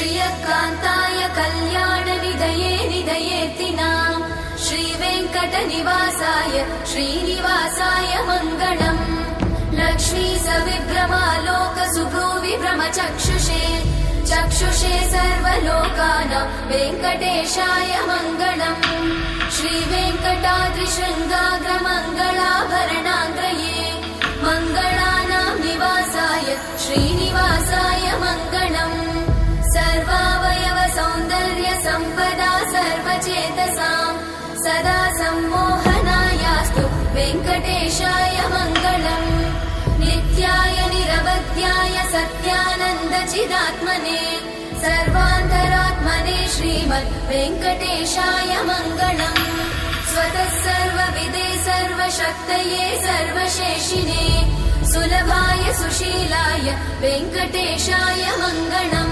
श्रियकान्ताय कल्याणनिधये निधयेऽर्तिनाम् श्रीवेङ्कटनिवासाय श्रीनिवासाय मङ्गलम् लक्ष्मी सविभ्रमालोकसुभ्रूविभ्रमचक्षुषे चक्षुषे सर्वलोकानां वेङ्कटेशाय मङ्गलम् श्रीवेङ्कटाद्रिशृङ्गाग्रमङ्गलाभरणाङ्ग्रये मङ्गलानां निवासाय श्रीनिवासाय मङ्गलम् सर्वावयव सौन्दर्य सम्पदा सर्वचेतसां सदा सम्मोहनायास्तु वेङ्कटेशाय मङ्गलम् नित्याय निरवध्याय सत्यानन्दचिदात्मने सर्वान्तरात्मने श्रीमद् वेङ्कटेशाय मङ्गलम् स्वतः सर्वविदे सर्वशक्तये सर्वशेषिने सुलभाय सुशीलाय वेङ्कटेशाय मङ्गलम्।